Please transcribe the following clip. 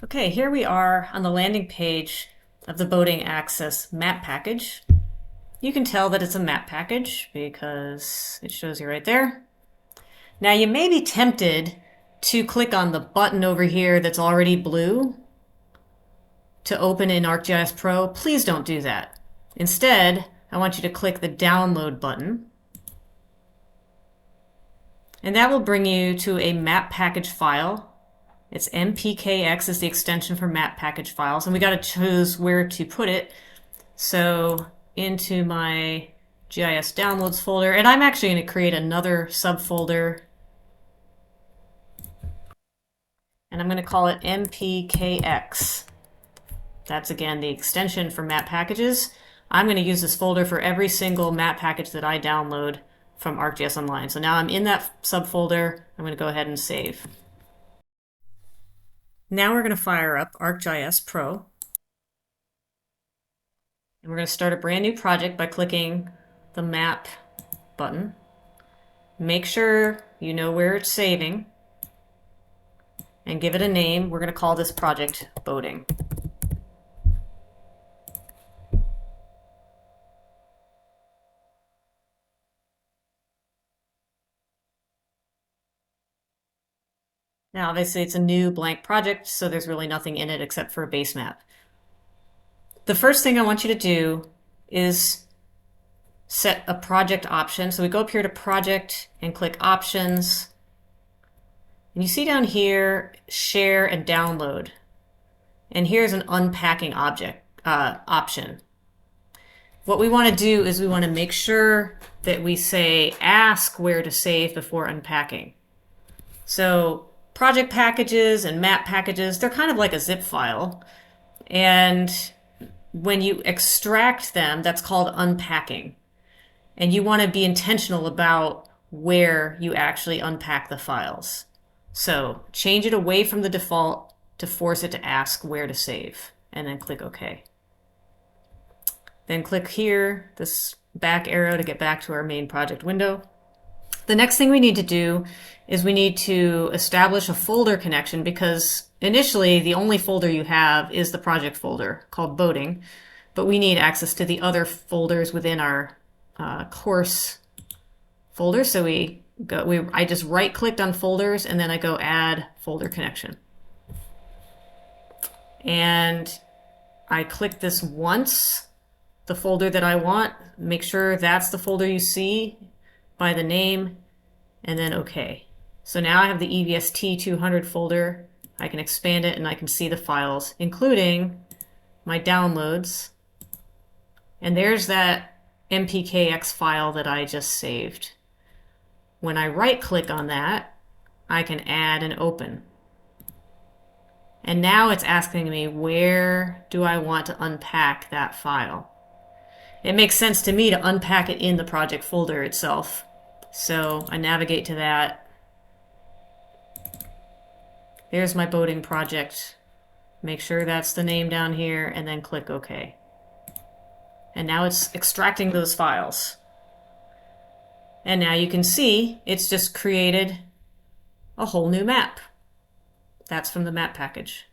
Okay, here we are on the landing page of the boating access map package. You can tell that it's a map package because it shows you right there. Now you may be tempted to click on the button over here that's already blue to open in ArcGIS Pro. Please don't do that. Instead, I want you to click the download button. And that will bring you to a map package file. It's MPKX is the extension for map package files, and we got to choose where to put it. So into my GIS downloads folder, and I'm actually going to create another subfolder, and I'm going to call it MPKX. That's again the extension for map packages. I'm going to use this folder for every single map package that I download from ArcGIS Online. So now I'm in that subfolder. I'm going to go ahead and save. Now we're going to fire up ArcGIS Pro. And we're going to start a brand new project by clicking the map button. Make sure you know where it's saving and give it a name. We're going to call this project boating. Now, obviously, it's a new blank project, so there's really nothing in it except for a base map. The first thing I want you to do is set a project option. So we go up here to project and click options. And you see down here, share and download. And here's an unpacking object option. What we want to do is we want to make sure that we say ask where to save before unpacking. So project packages and map packages, they're kind of like a zip file. And when you extract them, that's called unpacking. And you want to be intentional about where you actually unpack the files. So change it away from the default to force it to ask where to save, and then click OK. Then click here, this back arrow, to get back to our main project window. The next thing we need to do is we need to establish a folder connection, because initially the only folder you have is the project folder called boating, but we need access to the other folders within our course folder. So I just right clicked on folders and then I go add folder connection. And I click this once, the folder that I want, make sure that's the folder you see by the name, and then OK. So now I have the EVST 200 folder. I can expand it and I can see the files, including my downloads. And there's that MPKX file that I just saved. When I right click on that, I can add and open. And now it's asking me, where do I want to unpack that file? It makes sense to me to unpack it in the project folder itself. So I navigate to that. There's my boating project. Make sure that's the name down here and then click OK. And now it's extracting those files. And now you can see it's just created a whole new map. That's from the map package.